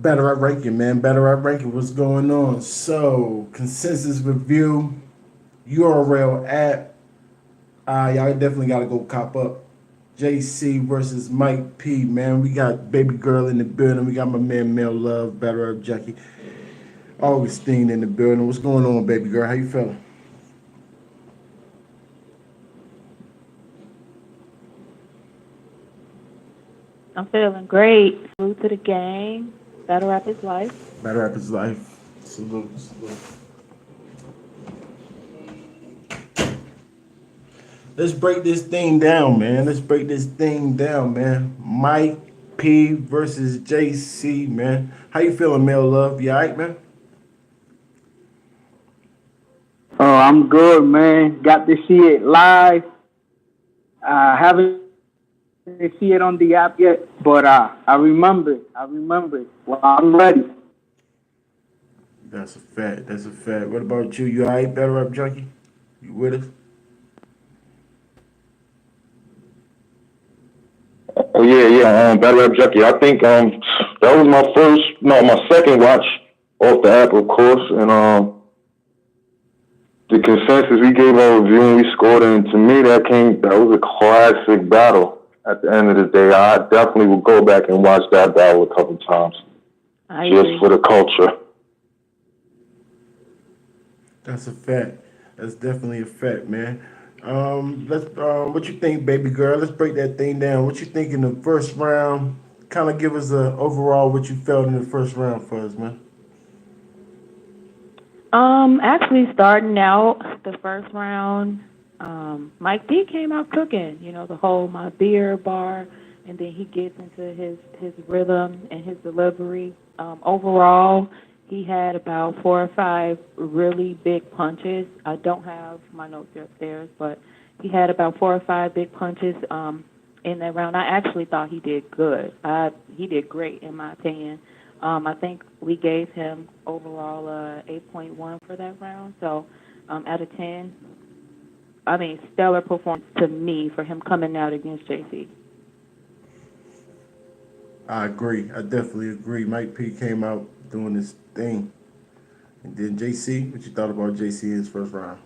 Better at ranking, man. Better at ranking. What's going on? So, consensus review, URL app. Y'all definitely got to go cop up. JC versus Mike P, man. We got Baby Girl in the building. We got my man Mel Love, Better Up Jackie. Augustine in the building. What's going on, Baby Girl? How you feeling? I'm feeling great. Salute to the gang. Battle rap is life. Better Up his life. Salute, salute. Let's break this thing down, man. Let's break this thing down, man. Mike P versus JC, man. How you feeling, Mel Love? You alright, man? Oh, I'm good, man. Got to see it live. Haven't see it on the app yet, but I remember it. I remember it. Well, I'm ready. That's a fact. That's a fact. What about you? You alright, Better Up Junkie? You with us? Oh yeah, yeah. Battle Rap Jackie. I think that was my first, no, my second watch off the app, of course, and the consensus we gave our review and we scored, and to me that was a classic battle. At the end of the day, I definitely would go back and watch that battle a couple times I just agree. for the culture. That's a fact. That's definitely a fact, man. Let's. What you think, baby girl? Let's break that thing down. What you think in the first round? Kind of give us a overall what you felt in the first round for us, man. Actually, starting out the first round, Mike D came out cooking. You know, the whole my beer bar, and then he gets into his rhythm and his delivery. Overall, he had about four or five really big punches. I don't have my notes upstairs, but he had about four or five big punches in that round. I actually thought he did good. He did great in my opinion. I think we gave him overall 8.1 for that round. So out of 10, I mean, stellar performance to me for him coming out against JC. I agree. I definitely agree. Mike P came out doing this thing, and then JC. What you thought about JC in his first round?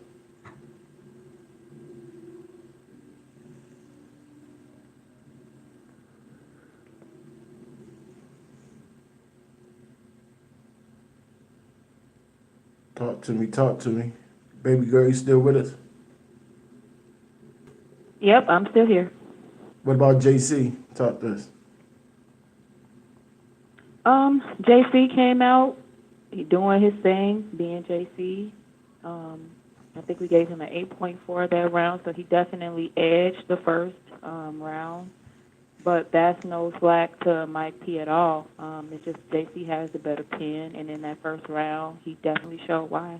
Talk to me. Talk to me. Baby girl, you still with us? Yep, I'm still here. What about JC? Talk to us. JC came out, he doing his thing, being JC. Um, I think we gave him an 8.4 that round, so he definitely edged the first round. But that's no slack to Mike P at all. It's just JC has the better pen, and in that first round, he definitely showed why.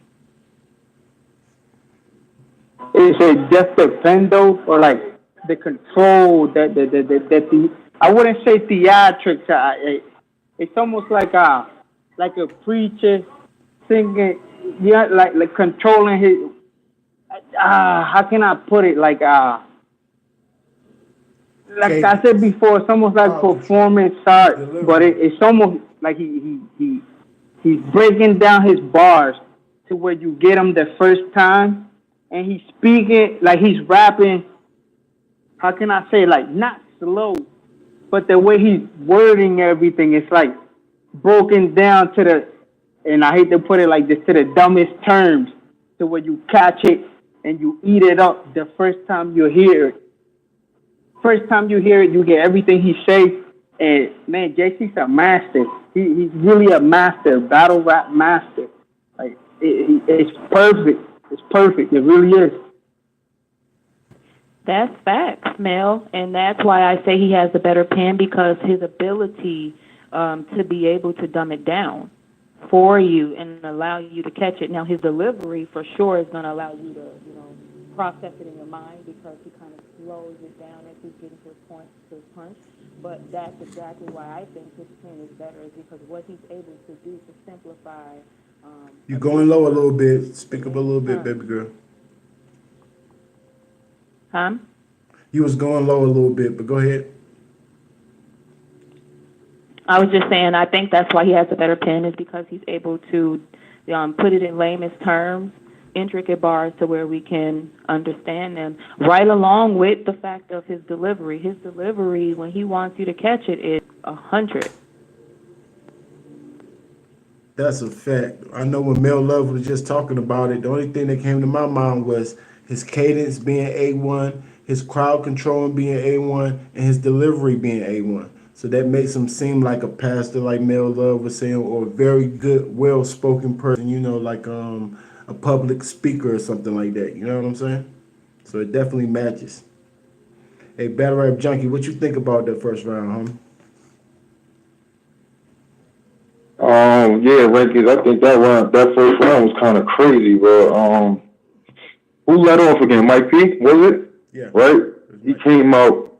Is it just the fendo or like the control that the I wouldn't say theatrics. It's almost like a preacher singing, yeah, like controlling his. How can I put it? Like I said Cadence. before, it's almost like Talk with you. performance art, but Delivery. it's almost like he's breaking down his bars to where you get him the first time, and he's speaking like he's rapping. How can I say, like, not slow, but the way he's wording everything, it's like broken down to the, and I hate to put it like this, to the dumbest terms, to where you catch it and you eat it up the first time you hear it. First time you hear it, you get everything he says. And man, JC's a master. He's really a master, battle rap master. Like it's perfect. It's perfect. It really is. That's facts, Mel, and that's why I say he has the better pen because his ability to be able to dumb it down for you and allow you to catch it. Now, his delivery for sure is going to allow you to, process it in your mind because he kind of slows it down as he's getting to his point, to his punch. But that's exactly why I think his pen is better is because what he's able to do to simplify You a going big low a little point bit. Speak in up a his little bit, terms. baby girl. Huh? You was going low a little bit, but go ahead. I was just saying, I think that's why he has a better pen, is because he's able to put it in layman's terms, intricate bars to where we can understand them, right along with the fact of his delivery. His delivery, when he wants you to catch it, is 100. That's a fact. I know when Mel Love was just talking about it, the only thing that came to my mind was his cadence being A1, his crowd controlling being A1, and his delivery being A1. So that makes him seem like a pastor, like Mel Love was saying, or a very good, well-spoken person, like a public speaker or something like that. You know what I'm saying? So it definitely matches. Hey, Battle Rap Junkie, what you think about that first round, homie? Yeah, rankings. I think that first round was kind of crazy, bro. Who led off again? Mike P, was it? Yeah. Right? He came out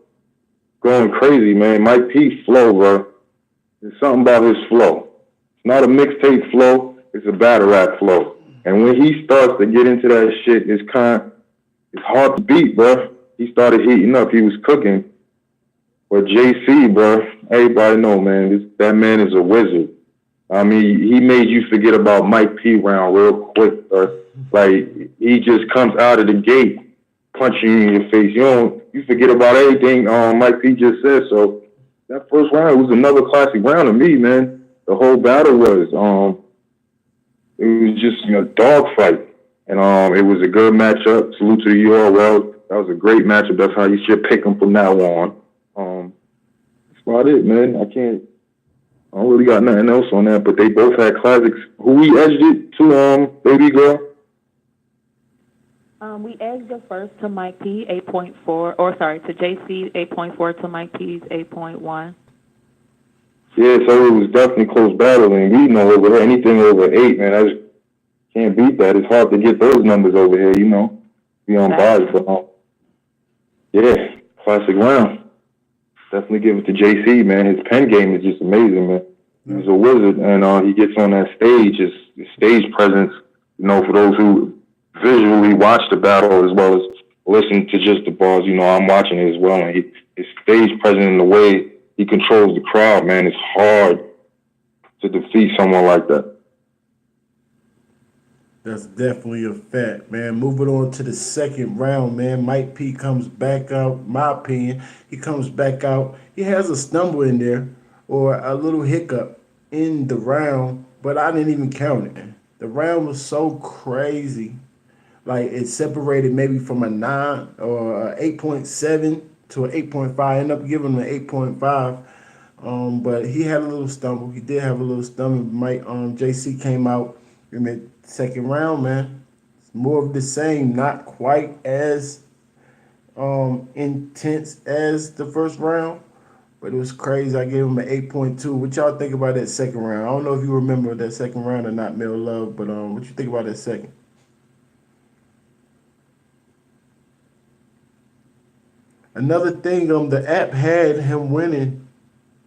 going crazy, man. Mike P flow, bro. There's something about his flow. It's not a mixtape flow. It's a battle rap flow. And when he starts to get into that shit, it's hard to beat, bro. He started heating up. He was cooking. But JC, bro, everybody know, man, that man is a wizard. I mean, he made you forget about Mike P round real quick, bro. Like, he just comes out of the gate punching you in your face. You forget about everything Mike P just said. So that first round was another classic round to me, man. The whole battle was it was just dog fight. And it was a good matchup. Salute to the URL. That was a great matchup. That's how you should pick them from now on. That's about it, man. I don't really got nothing else on that, but they both had classics. Who we edged it to, Baby Girl? We edged the first to Mike P, 8.4, or sorry, to JC, 8.4, to Mike P's 8.1. Yeah, so it was definitely close battle, and we know over anything over 8, man, I just can't beat that. It's hard to get those numbers over here, be on bars, but yeah, classic round. Definitely give it to JC, man. His pen game is just amazing, man. He's a wizard, and he gets on that stage. His stage presence, for those who visually watch the battle as well as listen to just the bars, I'm watching it as well. And his stage presence and the way he controls the crowd, man, it's hard to defeat someone like that. That's definitely a fact, man. Moving on to the second round, man. Mike P comes back out. My opinion, he comes back out. He has a stumble in there or a little hiccup in the round, but I didn't even count it. The round was so crazy. Like it separated maybe from a 9 or a 8.7 to an 8.5. I ended up giving him an 8.5. But he had a little stumble. He did have a little stumble. Mike JC came out in the second round, man. It's more of the same, not quite as intense as the first round, but it was crazy. I gave him an 8.2. What y'all think about that second round? I don't know if you remember that second round or not, Mel Love, but what you think about that second? Another thing, the app had him winning,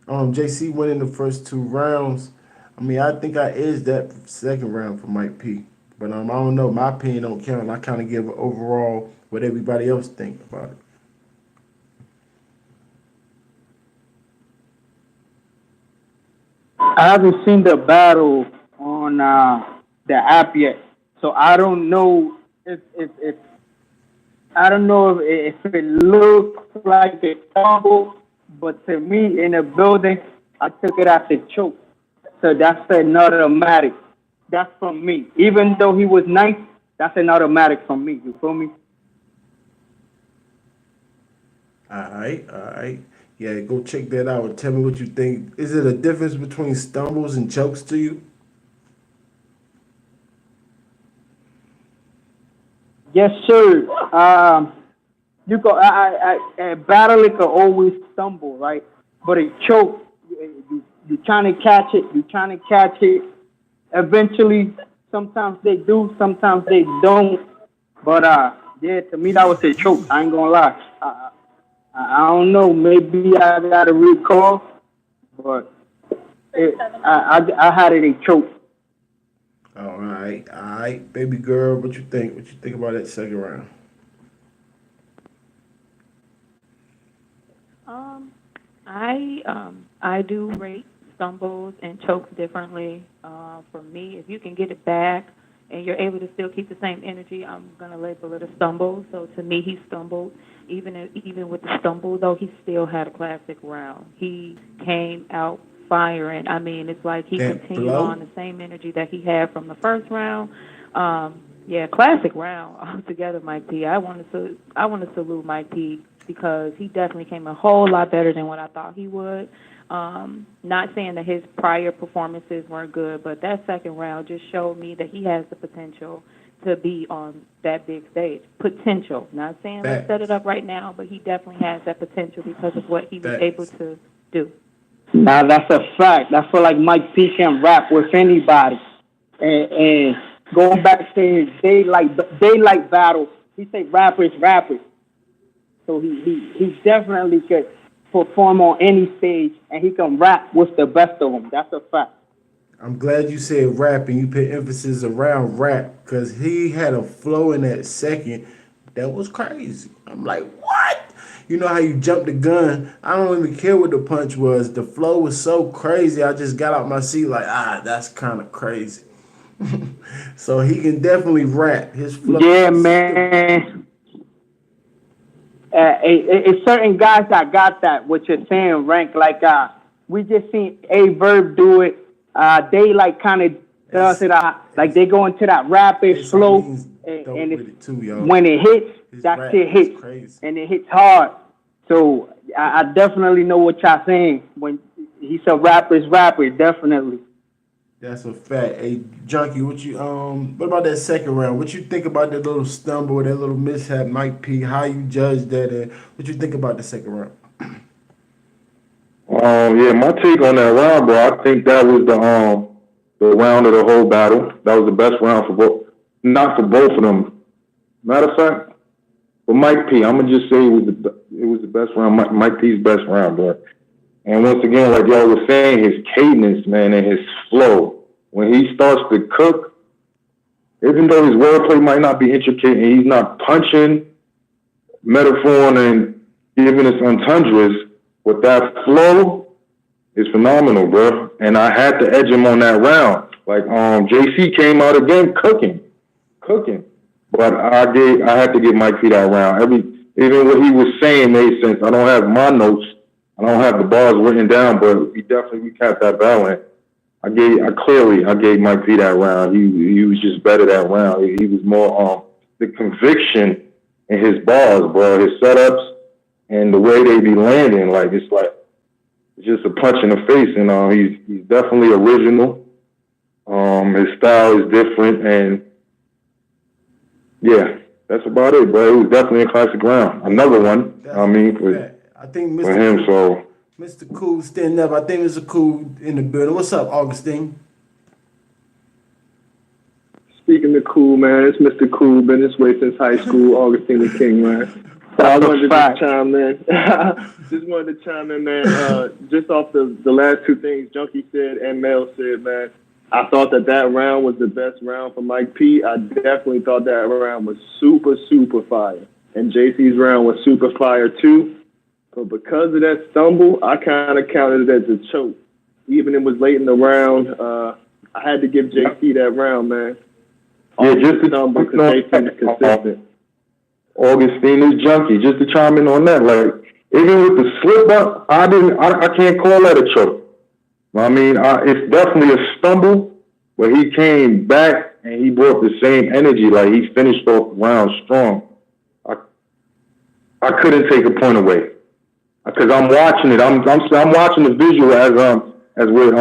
JC winning the first 2 rounds. I mean, I think I edged that second round for Mike P. But I don't know. My opinion don't count. I kind of give overall what everybody else think about it. I haven't seen the battle on the app yet, so I don't know if I don't know if it looks like a stumble, but to me in the building, I took it as a choke. So that's an automatic. That's from me. Even though he was nice, that's an automatic from me. You feel me? All right. Yeah, go check that out and tell me what you think. Is it a difference between stumbles and chokes to you? Yes, sir. You go. A battle it can always stumble, right? But a choke, you trying to catch it. You trying to catch it. Eventually, sometimes they do, sometimes they don't. But yeah, to me that was a choke. I ain't gonna lie. I don't know. Maybe I got to recall, but I had it a choke. All right. Baby girl, what you think? What you think about that second round? I do rate stumbles and chokes differently. For me, if you can get it back and you're able to still keep the same energy, I'm going to label it a stumble. So to me, he stumbled. Even with the stumble, though, he still had a classic round. He came out firing. I mean, it's like he That continued flow? on the same energy that he had from the first round. Yeah, classic round altogether, Mike P. I want to salute Mike P because he definitely came a whole lot better than what I thought he would. Not saying that his prior performances weren't good, but that second round just showed me that he has the potential to be on that big stage. Potential. Not saying let's set it up right now, but he definitely has that potential because of what he was able to do. Now that's a fact. I feel like Mike P can rap with anybody. And going back to his daylight battle, he said rappers. So he definitely could perform on any stage, and he can rap with the best of them. That's a fact. I'm glad you said rap and you put emphasis around rap because he had a flow in that second that was crazy. I'm like, what? You know how you jump the gun? I don't even care what the punch was. The flow was so crazy. I just got out my seat like, that's kind of crazy. So he can definitely rap. His flow. Yeah, man. It's certain guys that got that, what you're saying, Rank. Like, we just seen A Verb do it. They like kind of does it, like they go into that rapid flow, and it too, yo. when it hits, His that rap shit is hits, crazy. and it hits hard. So I definitely know what y'all saying when he said rappers, definitely. That's a fact. Hey, Junkie, what about that second round? What you think about that little stumble, that little mishap, Mike P? How you judge that, and what you think about the second round? Yeah, my take on that round, bro. I think that was the round of the whole battle. That was the best round for both, not for both of them. Matter of fact, for Mike P, I'm gonna just say it was the best round. Mike P's best round, bro. And once again, like y'all was saying, his cadence, man, and his flow. When he starts to cook, even though his wordplay might not be intricate and he's not punching, metaphor, and giving us entendres, with that flow is phenomenal, bro. And I had to edge him on that round. Like JC came out again cooking. But I had to give Mike P that round. Even what he was saying made sense. I don't have my notes. I don't have the bars written down, but we definitely recapped that battle. I gave Mike P that round. He was just better that round. He was more the conviction in his bars, bro. His setups and the way they be landing, it's just a punch in the face. And he's definitely original. His style is different, and yeah, that's about it, bro. It was definitely a classic round. Another one. I think for him. So Mr. Cool stand up. I think Mr. Cool in the building. What's up, Augustine? Speaking of cool, man, it's Mr. Cool. Been this way since high school. Augustine the King, man. I wanted to just chime in. Man. Just off the last two things Junkie said and Mel said, man. I thought that round was the best round for Mike P. I definitely thought that round was super, super fire. And JC's round was super fire, too. But because of that stumble, I kind of counted it as a choke. Even it was late in the round, I had to give JC that round, man. Yeah, just to stumble because JC is consistent. Augustine is Junkie. Just to chime in on that, even with the slip up, I can't call that a choke. I mean, it's definitely a stumble, but he came back and he brought the same energy. Like he finished off the round strong. I couldn't take a point away because I'm watching it. I'm watching the visual as we're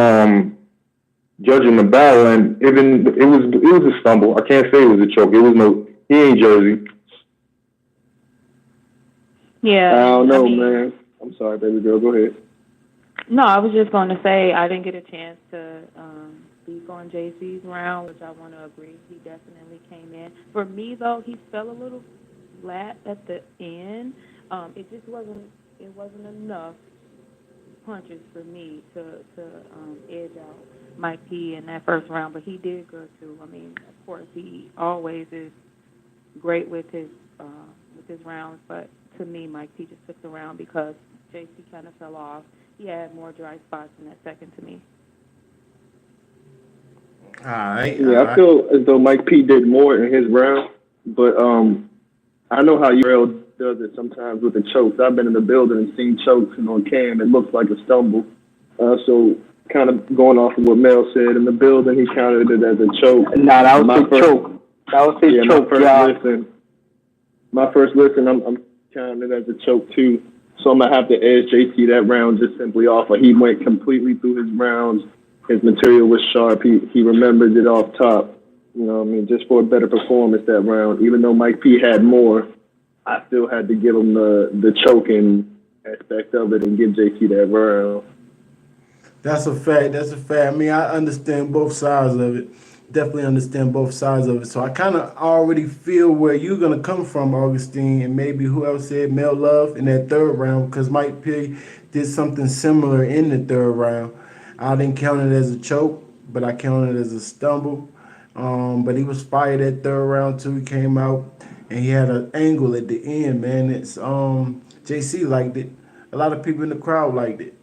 judging the battle, and even it was a stumble. I can't say it was a choke. He ain't Jersey. Yeah. I don't know, man. I'm sorry, baby girl. Go ahead. No, I was just going to say I didn't get a chance to speak on JC's round, which I want to agree. He definitely came in. For me, though, he fell a little flat at the end. It just wasn't enough punches for me to edge out Mike P in that first round, but he did good too. I mean, of course, he always is great with his rounds, but to me, Mike P just took the round because JC kind of fell off. he had more dry spots in that second to me. All right, all Yeah, I right. feel as though Mike P did more in his round, but I know how Uriel does it sometimes with the chokes. I've been in the building and seen chokes, and on cam it looks like a stumble. So kind of going off of what Mel said in the building, he counted it as a choke. Nah, that was My his first- choke. That was his Yeah, choke, y'all. My first listen, I'm counting it as a choke too. So I'm gonna have to edge JT that round just simply off of he went completely through his rounds. His material was sharp. He remembered it off top. You know what I mean? Just for a better performance that round. Even though Mike P had more, I still had to give him the choking aspect of it and give JT that round. That's a fact. That's a fact. I mean, I understand both sides of it. Definitely understand both sides of it. So I kind of already feel where you're gonna come from, Augustine, and maybe who else said Mel Love in that third round, because Mike P did something similar in the third round. I didn't count it as a choke, but I counted it as a stumble. But he was fired that third round too. He came out and he had an angle at the end, man. It's JC liked it. A lot of people in the crowd liked it.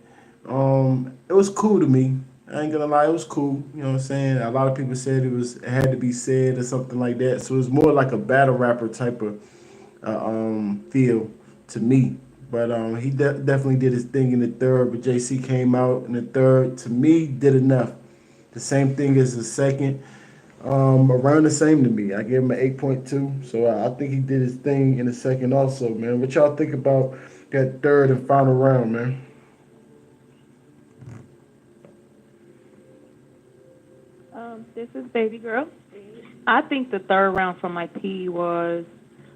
It was cool to me. I ain't gonna lie, it was cool. You know what I'm saying? A lot of people said it had to be said or something like that. So it was more like a battle rapper type of feel to me. But he definitely did his thing in the third. But JC came out in the third. To me, did enough. The same thing as the second. Around the same to me. I gave him an 8.2. So I think he did his thing in the second also, man. What y'all think about that third and final round, man? This is Baby Girl. I think the third round from my P was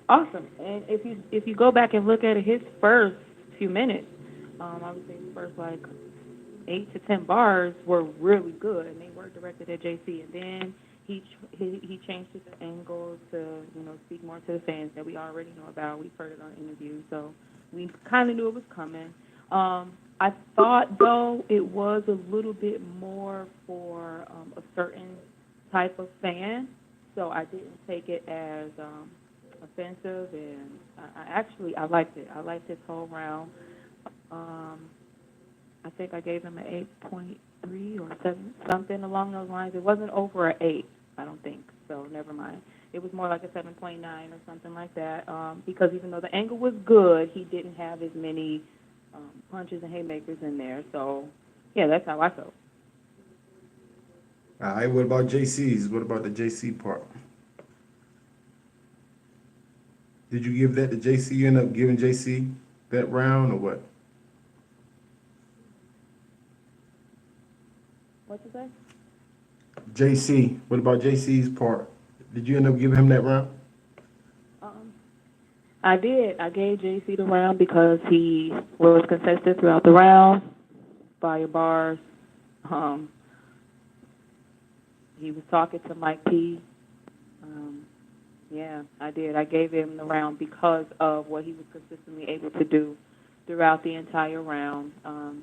awesome. And if you go back and look at it, his first few minutes, I would say his first like 8 to 10 bars were really good, and they were directed at JC. And then he changed his angle to speak more to the fans that we already know about. We've heard it on interviews, so we kind of knew it was coming. I thought though it was a little bit more for a certain type of fan, so I didn't take it as offensive, and I liked it. I liked this whole round. I think I gave him an 8.3 or 7, something along those lines. It wasn't over an 8, I don't think, so never mind. It was more like a 7.9 or something like that, because even though the angle was good, he didn't have as many punches and haymakers in there. So, yeah, that's how I felt. All right, what about JC's? What about the JC part? Did you give that to JC? You end up giving JC that round or what? What you say? JC, what about JC's part? Did you end up giving him that round? I did. I gave JC the round because he was consistent throughout the round, fire bars. He was talking to Mike P. Yeah, I did. I gave him the round because of what he was consistently able to do throughout the entire round.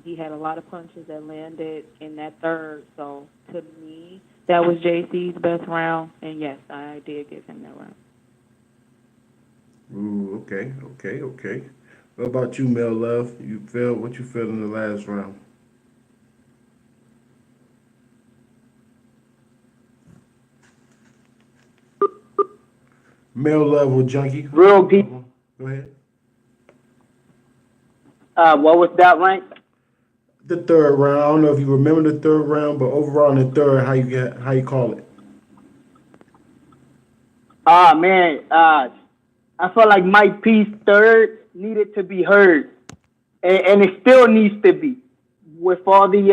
He had a lot of punches that landed in that third. So to me, that was JC's best round. And yes, I did give him that round. Ooh, okay. What about you, Mel Love? What you felt in the last round? Mel Love or Junkie? Real deep. Go ahead. What was that rank? The third round. I don't know if you remember the third round, but overall in the third, how you call it? Man, I felt like Mike P's third needed to be heard, and it still needs to be with all the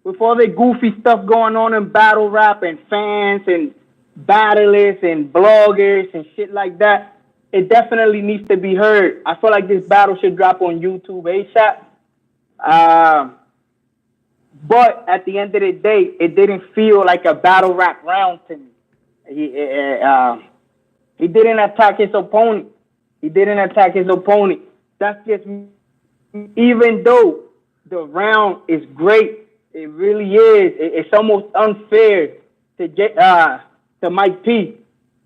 goofy stuff going on in battle rap and fans and battlers and bloggers and shit like that. It definitely needs to be heard. I feel like this battle should drop on YouTube ASAP. But at the end of the day, it didn't feel like a battle rap round to me. He didn't attack his opponent. That's just me. Even though the round is great, it really is. It's almost unfair to Mike P.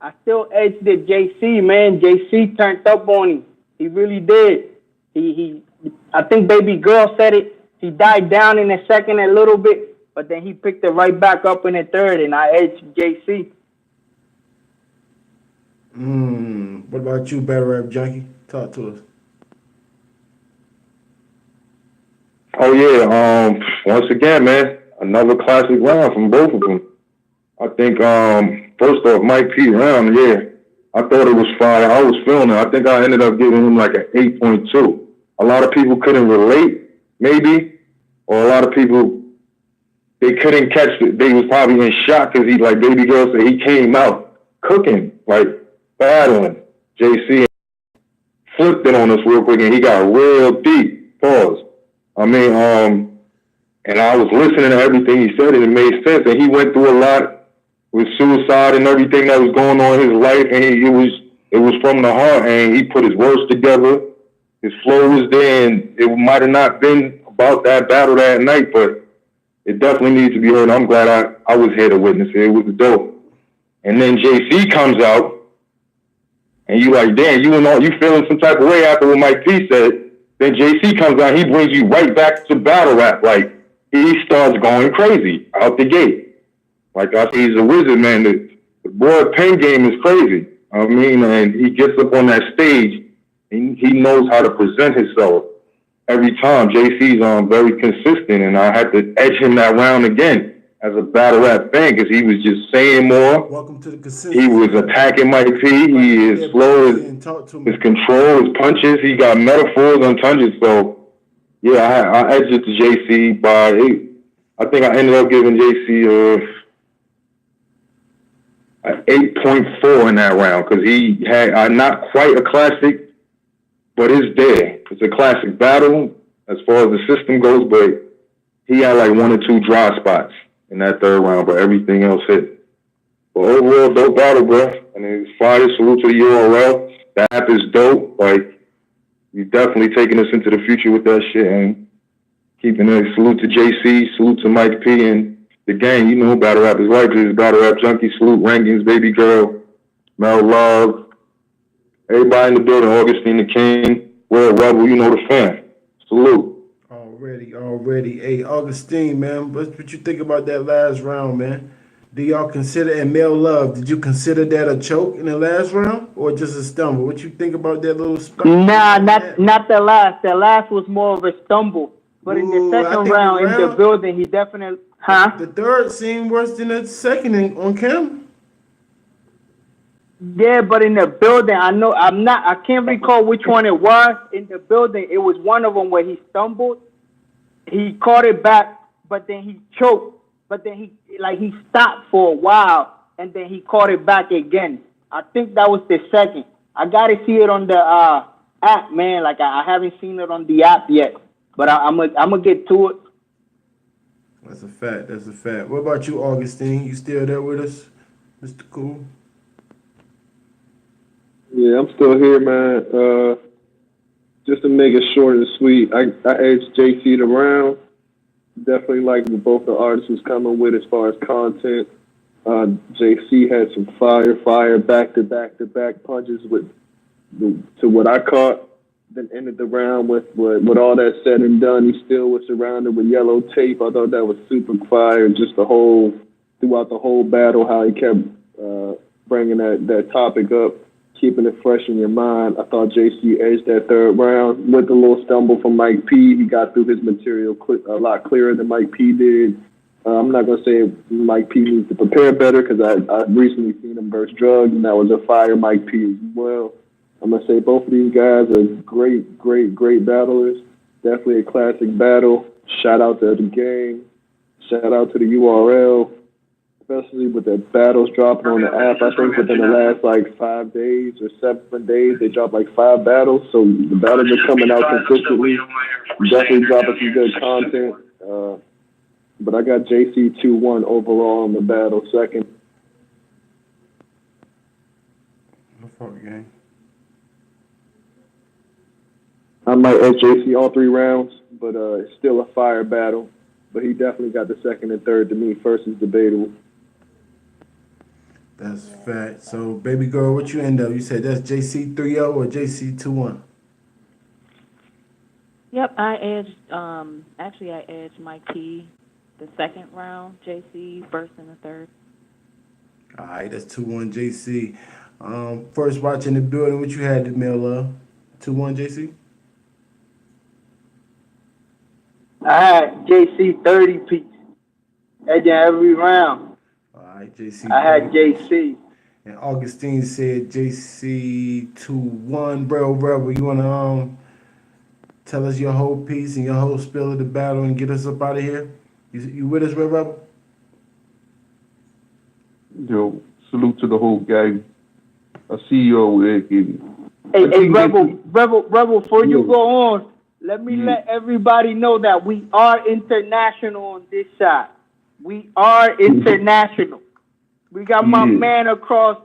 I still edged the JC, man. JC turned up on him. He really did. He I think Baby Girl said it. He died down in the second a little bit, but then he picked it right back up in the third, and I edged JC. What about you, Battle Rap Junkie? Talk to us. Oh yeah, once again, man, another classic round from both of them. I think first off, Mike P round, yeah, I thought it was fire. I was feeling it. I think I ended up giving him like an 8.2. A lot of people couldn't relate, maybe, or a lot of people they couldn't catch it. They was probably in shock because he, like Baby Girl said, he came out cooking, like battling. JC flipped it on us real quick, and he got real deep. Pause. I mean, and I was listening to everything he said, and it made sense. And he went through a lot with suicide and everything that was going on in his life, and it was from the heart. And he put his words together. His flow was there, and it might have not been about that battle that night, but it definitely needs to be heard. I'm glad I was here to witness it. It was dope. And then JC comes out, and you like, damn, you feeling some type of way after what Mike P said. Then JC comes out, he brings you right back to battle rap. Like, he starts going crazy out the gate. Like I said, he's a wizard, man. The boy pen game is crazy. I mean, and he gets up on that stage, and he knows how to present himself every time. JC's very consistent, and I had to edge him that round again as a battle rap fan because he was just saying more. Welcome to the Consensus. He was attacking Mike P. He is slow, his control, his punches. He got metaphors untouched. So, yeah, I edged it to JC by 8. I think I ended up giving JC an 8.4 in that round because he had not quite a classic, but it's there. It's a classic battle as far as the system goes, but he had like 1 or 2 dry spots in that third round, but everything else hit. But overall, dope battle, bro. And it's fire. Salute to the URL. That app is dope. Like, you've definitely taken us into the future with that shit and keeping it. Salute to JC. Salute to Mike P. And the gang. You know who battle rap is like. This is Battle Rap Junkie. Salute Rankings, Baby Girl, Mel Love, everybody in the building. Augustine the King. World Rebel. You know the fan. Salute. Already. Hey, Augustine, man, what you think about that last round, man? Do y'all consider, and Mel Love, did you consider that a choke in the last round or just a stumble? What you think about that little spot? Nah, not the last. The last was more of a stumble. But in the second round, in the building, he definitely, The third seemed worse than the second on camera. Yeah, but in the building, I can't recall which one it was. In the building, it was one of them where he stumbled. He caught it back, but then he choked. But then he stopped for a while, and then he caught it back again. I think that was the second. I got to see it on the app, man. Like, I haven't seen it on the app yet, but I'm gonna get to it. That's a fact. What about you, Augustine? You still there with us, Mr. Cool? Yeah, I'm still here, man. Just to make it short and sweet, I edged JC the round. Definitely like what both the artists was coming with as far as content. JC had some fire back-to-back punches to what I caught. Then ended the round with all that said and done. He still was surrounded with yellow tape. I thought that was super fire. Just throughout the whole battle, how he kept bringing that topic up, keeping it fresh in your mind. I thought JC edged that third round with a little stumble from Mike P. He got through his material a lot clearer than Mike P did. I'm not going to say Mike P needs to prepare better because I've recently seen him verse Drugs, and that was a fire Mike P as well. I'm going to say both of these guys are great battlers. Definitely a classic battle. Shout out to the gang. Shout out to the URL. Especially with the battles dropping on the app. I think within the last like 5 days or 7 days, they dropped like 5 battles. So the battles are coming out consistently. Definitely dropping some good content. But I got JC 2-1 overall in the battle second. No fuck, gang. I might edge JC all 3 rounds, but it's still a fire battle. But he definitely got the second and third to me. First is debatable. That's fact. So, Baby Girl, what you end up? You said that's JC 3-0 or JC 2-1? Yep, I edged. Actually, I edged Mike P. the second round. JC first and the third. All right, that's 2-1 JC. First watch in the building, what you had to mail 2-1 JC? I had JC 30 piece edging every round. All right, JC. I had JC. And Augustine said JC 2-1. Bro, you wanna tell us your whole piece and your whole spill of the battle and get us up out of here? You with us, Red Rebel? Yo, salute to the whole gang. I see you all working. Hey, Rebel, before you go on, let me let everybody know that we are international on this side. We are international. We got my man across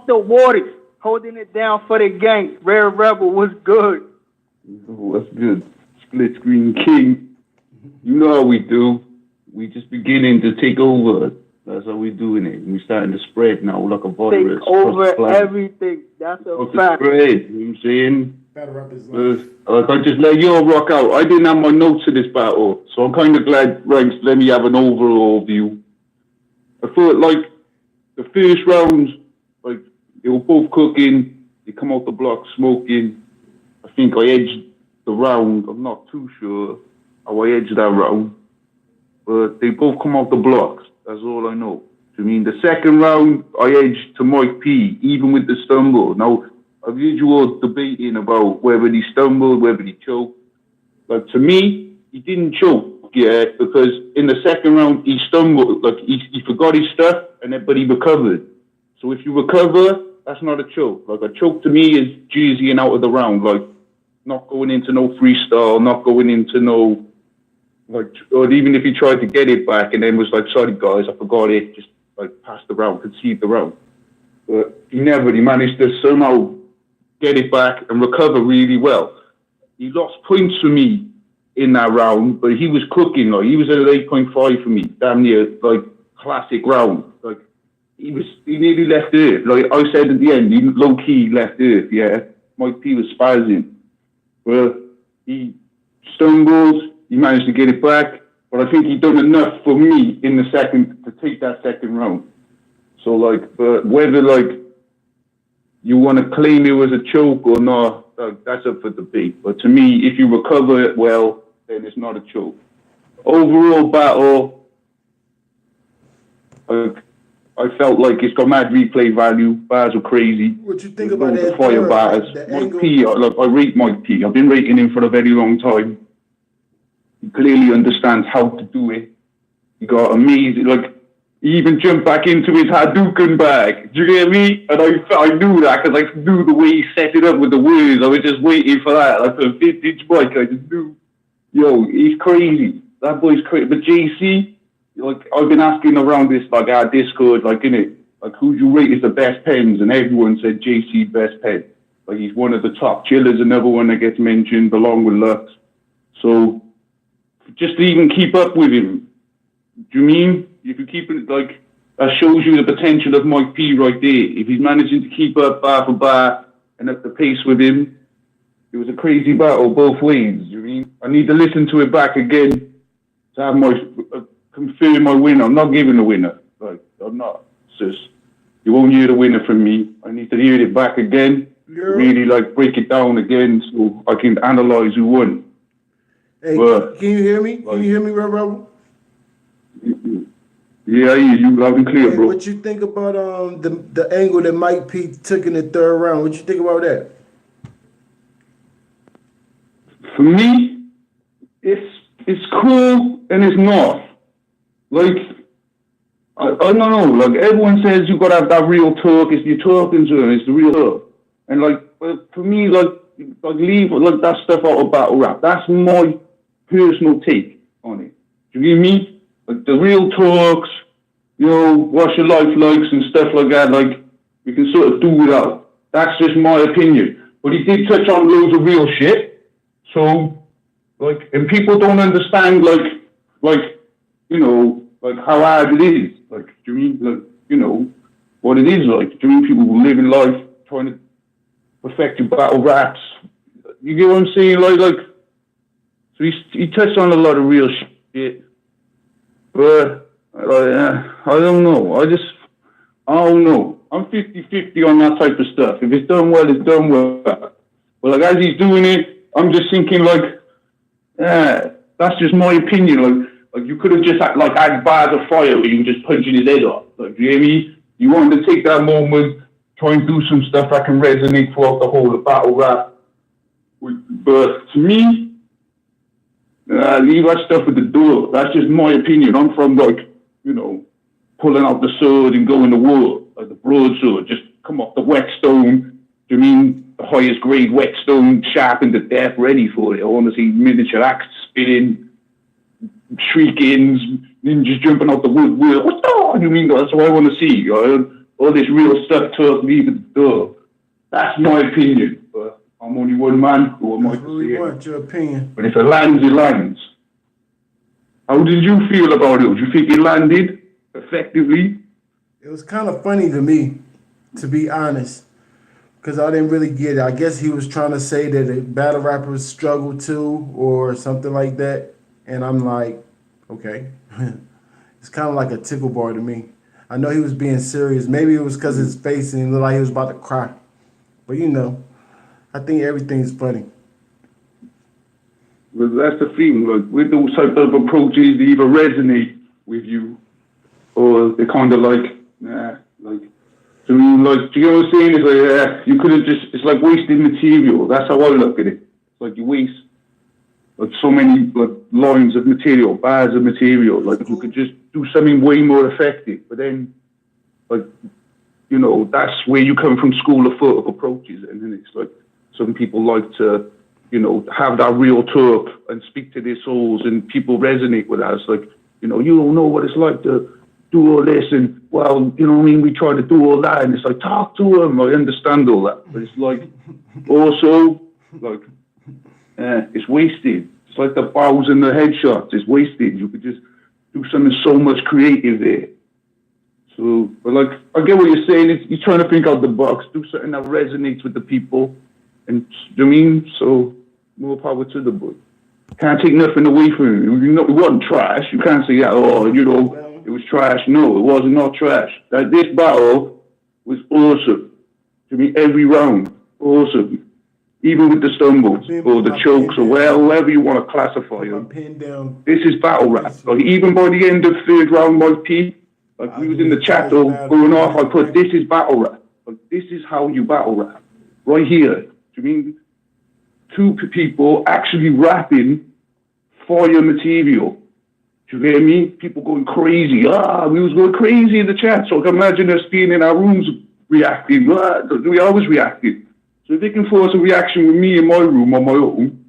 the waters holding it down for the gang. Rare Rebel was good. Oh, that's good. Split Screen King. You know how we do. We just beginning to take over. That's how we doing it. We starting to spread now like a virus. Take over everything. That's a fact. Spread, you know what I'm saying? Battle rap is life. I just let you all rock out. I didn't have my notes to this battle, so I'm kind of glad Ranks let me have an overall view. I thought, like, the first round, like, they were both cooking. They come out the block smoking. I think I edged the round. I'm not too sure how I edged that round. But they both come out the blocks. That's all I know. I mean, the second round, I edged to Mike P, even with the stumble. Now, I've heard you all debating about whether he stumbled, whether he choked. Like, to me, he didn't choke yet because in the second round, he stumbled. Like, he forgot his stuff, but he recovered. So if you recover, that's not a choke. Like, a choke to me is jerseying out of the round. Like, not going into no freestyle, not going into no, like, or even if he tried to get it back and then was like, sorry guys, I forgot it, just like passed the round, concede the round. But he managed to somehow get it back and recover really well. He lost points for me in that round, but he was cooking. Like, he was at an 8.5 for me, damn near like classic round. Like, he nearly left Earth. Like I said at the end, he low key left Earth. Yeah, Mike P was spazzing. Well, he stumbled. He managed to get it back, but I think he done enough for me in the second to take that second round. So, like, but whether like you want to claim it was a choke or not, that's up for debate. But to me, if you recover it well, then it's not a choke. Overall battle, I felt like it's got mad replay value. Bars are crazy. What you think about that? Fire bars. Mike P, I rate Mike P. I've been rating him for a very long time. He clearly understands how to do it. He got amazing, like, he even jumped back into his Hadouken bag. Do you get me? And I knew that because I knew the way he set it up with the words. I was just waiting for that. Like a vintage mic, I just knew. Yo, he's crazy. That boy's crazy. But JC, like, I've been asking around this, like, our Discord, like, innit? Like, who do you rate is the best pens? And everyone said JC best pen. Like, he's one of the top. Chiller's another one that gets mentioned along with Lux. So, just to even keep up with him, do you mean? If you keep it, like, that shows you the potential of Mike P right there. If he's managing to keep up bar for bar and at the pace with him, it was a crazy battle both ways. Do you mean? I need to listen to it back again to have my confirm my winner. I'm not giving a winner. Like, I'm not. It's just, you won't hear the winner from me. I need to hear it back again. Yeah. Really, like, break it down again so I can analyze who won. Hey, but, can you hear me? Like, can you hear me, Rebel? Yeah, I hear you loud and clear, bro. What you think about the angle that Mike P took in the third round? What you think about that? For me, it's cool and it's not. Like, I don't know. Like, everyone says you gotta have that real talk. It's you're talking to him. It's the real talk. And like, for me, like leave like that stuff out of battle rap. That's my personal take on it. Do you get me? Like, the real talks, you know, what's your life likes and stuff like that. Like, we can sort of do without. That's just my opinion. But he did touch on loads of real shit. So, like, and people don't understand, like, you know, like how hard it is. Like, do you mean, like, you know, what it is like? Do you mean people who live in life trying to perfect your battle raps? you get what I'm saying? So he touched on a lot of real shit, but I don't know. I don't know. I'm 50-50 on that type of stuff. If it's done well, it's done well. But like as he's doing it, I'm just thinking that's just my opinion. Like you could have just had bars of fire where you can just punching his head off. Like you hear me? You wanted to take that moment, try and do some stuff that can resonate throughout the whole of battle rap. But to me, leave that stuff at the door. That's just my opinion. I'm from pulling out the sword and going to war, like the broadsword, just come off the whetstone. Do you mean the highest grade whetstone, sharpened to death, ready for it? I want to see miniature axe spinning, shriekings, ninjas jumping out the wood. What's that? You mean that's what I want to see? All this real stuff talk, leave at the door. That's my opinion. But I'm only one man. Who am I to say it? Your opinion. But if it lands, it lands. How did you feel about it? Do you think it landed effectively? It was kind of funny to me, to be honest, because I didn't really get it. I guess he was trying to say that battle rappers struggle too, or something like that. And I'm like, okay. It's kind of like a tickle bar to me. I know he was being serious. Maybe it was because his face and he looked like he was about to cry. But I think everything's funny. Well, that's the thing. Like with those type of approaches, they either resonate with you, or they kind of So do you know what I'm saying? It's like you could have it's like wasted material. That's how I look at it. It's like you waste so many lines of material, bars of material. Like you could just do something way more effective. But then, that's where you come from school of thought of approaches, and then it's like some people like to, have that real talk and speak to their souls, and people resonate with us. Like, you don't know what it's like to do all this, and we try to do all that, and it's like, talk to them. I understand all that, but it's like, also, it's wasted. It's like the bows and the headshots. It's wasted. You could just do something so much creative there. So, but I get what you're saying. You're trying to think out the box, do something that resonates with the people, and so more power to the boy. Can't take nothing away from him. It wasn't trash. You can't say that. It was trash. No, it wasn't not trash. This battle was awesome. To me, every round, awesome. Even with the stumbles or the chokes or however you want to classify them. This is battle rap. Even by the end of third round, Mike P, we was in the chat going off, I put, this is battle rap. This is how you battle rap. Right here. Do you mean two people actually rapping fire material? Do you hear me? People going crazy. We was going crazy in the chat. So I can imagine us being in our rooms reacting. We always reacted. So if they can force a reaction with me in my room on my own,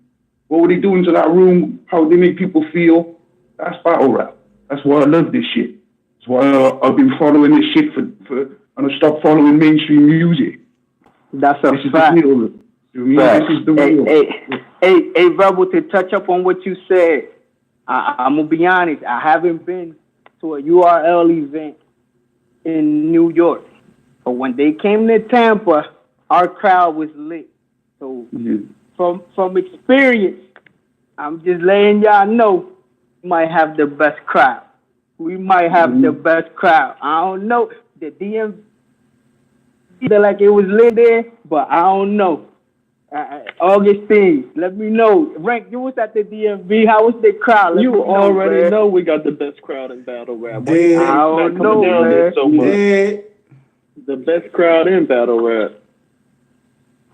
what were they doing to that room? How they make people feel? That's battle rap. That's why I love this shit. That's why I've been following this shit and I stopped following mainstream music. That's a this fact. Is the real. This is the real. Hey, Rebel, to touch up on what you said, I'm going to be honest. I haven't been to a URL event in New York. But when they came to Tampa, our crowd was lit. So from experience, I'm just letting y'all know we might have the best crowd. We might have the best crowd. I don't know. The DMV, like it was lit there, but I don't know. Augustine, let me know. Rank, you was at the DMV. How was the crowd? You already know we got the best crowd in battle rap. I don't know, man. So much. The best crowd in battle rap.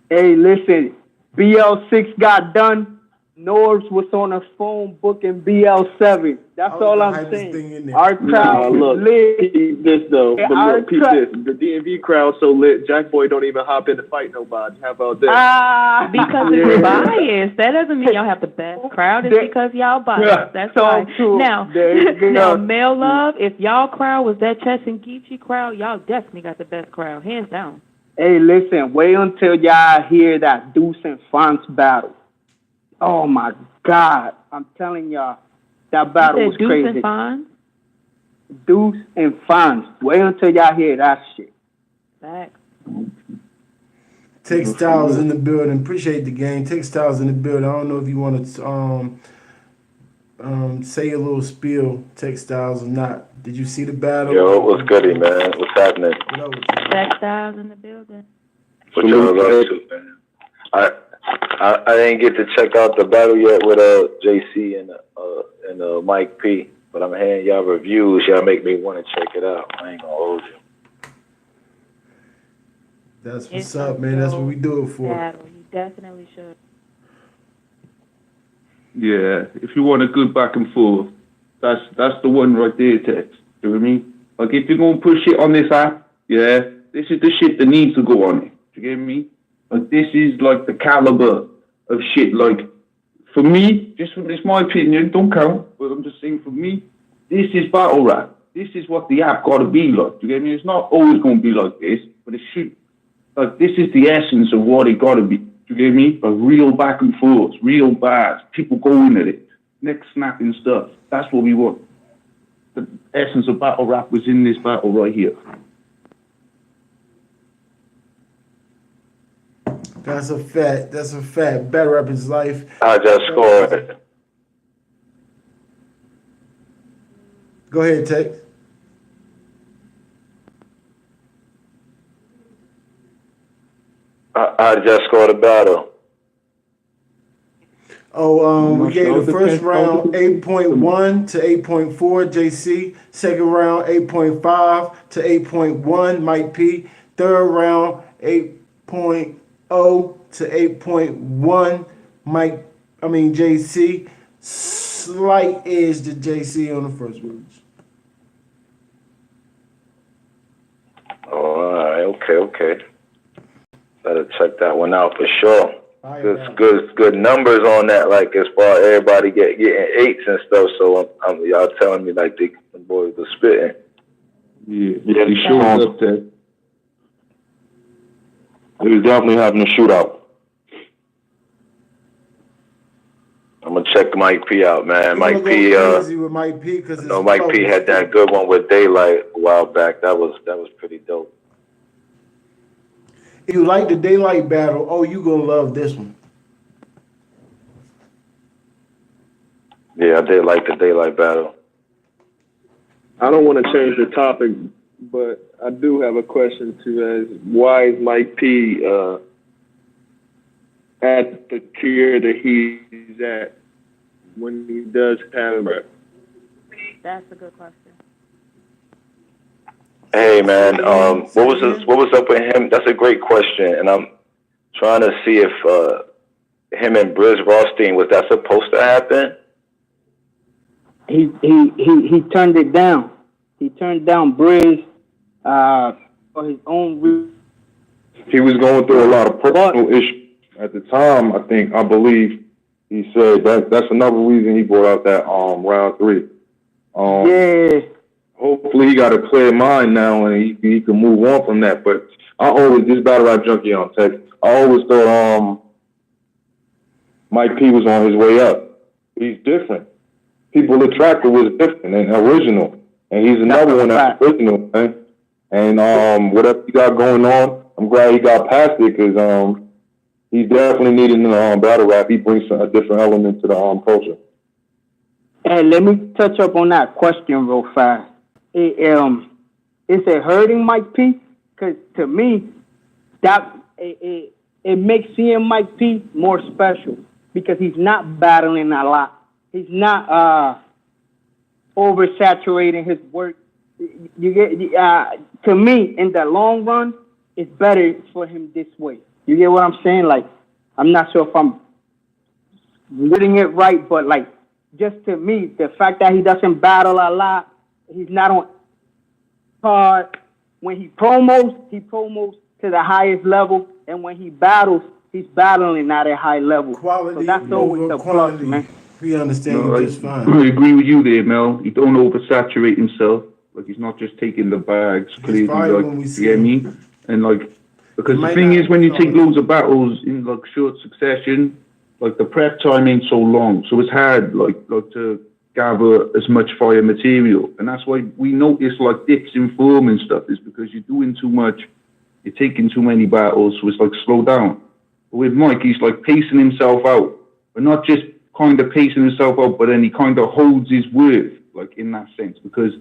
Hey, listen, BL6 got done. Norbs was on the phone booking BL7. That's all I'm saying. Our crowd look, lit. Keep this though. Hey, but look, keep this. The DMV crowd so lit, Jack Boy don't even hop in to fight nobody. How about that? Because it's biased. That doesn't mean y'all have the best crowd. It's because y'all biased. That's why. Now, Male Love, if y'all crowd was that Chess and Geechee crowd, y'all definitely got the best crowd, hands down. Hey, listen, wait until y'all hear that Deuce and Fonz battle. Oh my God! I'm telling y'all, that battle was crazy. Deuce and Fonz? Deuce and Fonz. Wait until y'all hear that shit. Facts. Textiles in the building. Appreciate the game. Textiles in the building. I don't know if you want to say a little spiel, Textiles or not. Did you see the battle? Yo, what's goody, man? What's happening? Textiles in the building. What y'all up to, man? I didn't get to check out the battle yet with JC and Mike P, but I'm hearing y'all reviews. Y'all make me want to check it out. I ain't gonna hold you. That's what's up, man. That's what we do it for. Battle. You definitely should. Yeah, if you want a good back and forth, that's the one right there, Tex. You know what I mean? Like, if you're gonna put shit on this app, yeah, this is the shit that needs to go on it. You get me? Like, this is like the caliber of shit. Like, for me, it's my opinion, don't count, but I'm just saying, for me, this is battle rap. This is what the app gotta be like. You get me? It's not always gonna be like this, but it should. Like, this is the essence of what it gotta be. You get me? A real back and forth, real bars, people going at it, neck snapping stuff. That's what we want. The essence of battle rap was in this battle right here. That's a fact. That's a fact. Battle rap is life. I just scored. Go ahead, Tex. I just scored a battle. Oh, we gave the first round 8.1 to 8.4, JC. Second round 8.5 to 8.1, Mike P. Third round 8.0 to 8.1, JC. Slight edge to JC on the first rounds. Oh, all right, okay. Better check that one out for sure. Good numbers on that. Like, as far as everybody getting eights and stuff. So y'all telling me like the boys are spitting. Yeah, he showed up there. He was definitely having a shootout. I'm gonna check Mike P out, man. Mike P. With Mike P. No, Mike P. had that good one with Daylight a while back. That was pretty dope. If you like the Daylight battle, you gonna love this one. Yeah, I did like the Daylight battle. I don't want to change the topic, but I do have a question too. As why is Mike P at the tier that he's at when he does have rap? That's a good question. Hey man, what was up with him? That's a great question, and I'm trying to see if him and Briz Rothstein, was that supposed to happen? He turned it down. He turned down Briz for his own reason. He was going through a lot of personal issues at the time. I believe he said that's another reason he brought out that round 3. Yeah. Hopefully he got a clear mind now and he can move on from that. But I always, this battle rap junkie on text, I always thought Mike P was on his way up. He's different. People attracted was different and original. And he's another one that's original, man. And whatever he got going on, I'm glad he got past it because he definitely needed in the battle rap. He brings a different element to the culture. Hey, let me touch up on that question real fast. Is it hurting Mike P? Because to me, that it makes seeing Mike P more special because he's not battling a lot. He's not oversaturating his work. You get to me in the long run, it's better for him this way. You get what I'm saying? Like, I'm not sure if I'm getting it right, but like, just to me, the fact that he doesn't battle a lot, he's not on card. When he promos to the highest level, and when he battles, he's battling at a high level. Quality so that's always the plus, man. We understand you just fine. I agree with you there, Mel. He don't oversaturate himself. Like, he's not just taking the bags crazy. Like, you get me? And like, because the thing is, when you take loads of battles in like short succession, like the prep time ain't so long, so it's hard like to gather as much fire material, and that's why we notice like dips in form and stuff is because you're doing too much you're taking too many battles, so it's like slow down. But with Mike, he's like pacing himself out, but not just kind of pacing himself out, but then he kind of holds his worth, like in that sense, because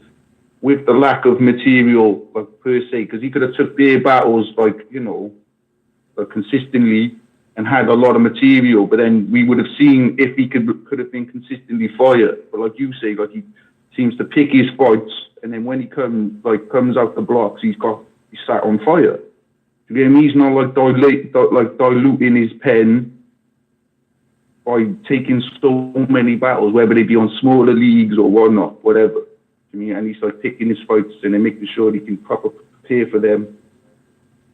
with the lack of material, like per se, because he could have took their battles, like, you know, like consistently and had a lot of material, but then we would have seen if he could have been consistently fired. But like you say, like he seems to pick his fights, and then when he comes out the blocks, he's sat on fire. You get me? He's not like diluting his pen by taking so many battles, whether they be on smaller leagues or whatnot, whatever. You mean? And he's like picking his fights and then making sure he can proper prepare for them.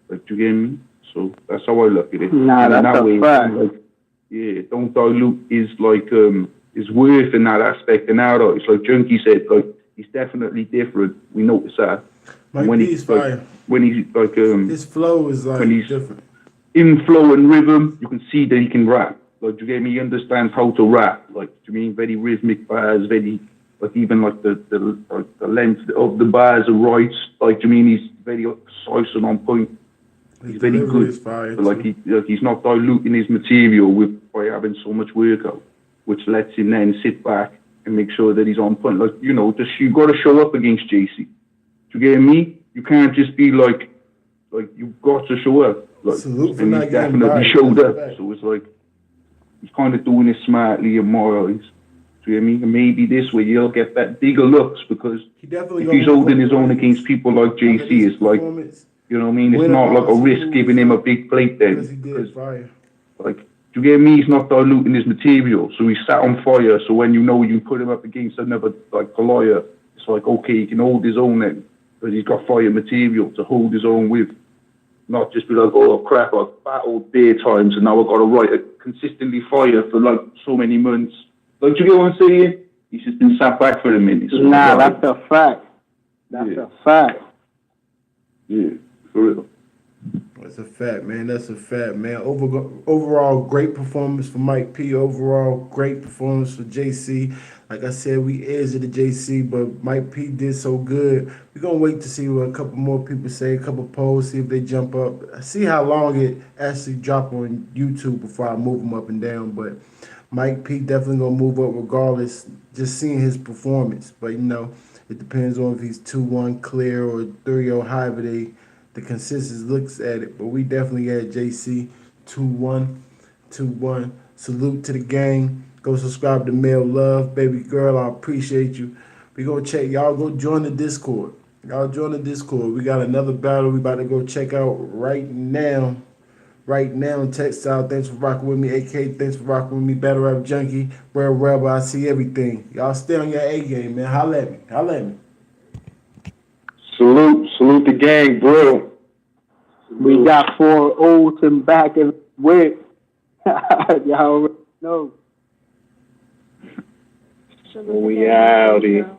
Like, do you get me? So that's how I look at it. Nah, and that's a fact. Like, yeah, don't dilute his worth in that aspect. And now, it's like Junkie said, like he's definitely different. We notice that. Mike when P he's is fire. like, when he's like His flow is like when he's different. in flow and rhythm, you can see that he can rap. Like, do you get me? He understands how to rap. Like, do you mean very rhythmic bars, very like even like the length of the bars are right. Like, do you mean he's very precise and on point. He's very good. But like he's not diluting his material by having so much workout, which lets him then sit back and make sure that he's on point. Like, you know, you got to show up against JC. Do you get me? You can't just be like you've got to show up. Like, Salute for and not he getting definitely bodied. showed That's up. a fact. So it's like he's kind of doing it smartly and morally. Do you get me? And maybe this way you'll get that bigger looks because He definitely if gonna he's holding his move own up. against people like JC, it's like, you know what I mean? It's Win not a like a boss, risk lose giving him a some, big plate then. because he did fire. Like, do you get me? He's not diluting his material, so he's sat on fire. So when you put him up against another like Goliath, it's like, okay, he can hold his own then, because he's got fire material to hold his own with. Not just be like, oh crap, I've battled bare times and now I've got to write a consistently fire for like so many months. Like, do you get what I'm saying? He's just been sat back for a minute. So Nah, that's a fact. That's a fact. Yeah, for real. That's a fact, man. That's a fact, man. Overall, great performance for Mike P. Overall, great performance for JC. Like I said, we edged the JC, but Mike P did so good. We're going to wait to see what a couple more people say, a couple polls, see if they jump up. See how long it actually drop on YouTube before I move them up and down. But Mike P definitely going to move up regardless, just seeing his performance. But, you know, it depends on if he's 2-1 clear or 3-0, however the consensus looks at it. But we definitely had JC 2-1, 2-1. Salute to the gang. Go subscribe to Male Love. Baby girl, I appreciate you. We go check. Y'all go join the Discord. Y'all join the Discord. We got another battle we about to go check out right now. Right now, text out. Thanks for rocking with me. AK, thanks for rocking with me. Battle Rap Junkie. Red Rebel, I see everything. Y'all stay on your A game, man. Holla at me. Holla at me. Salute the gang, bro. We got 4 olds and back and with. Y'all already know. We outie.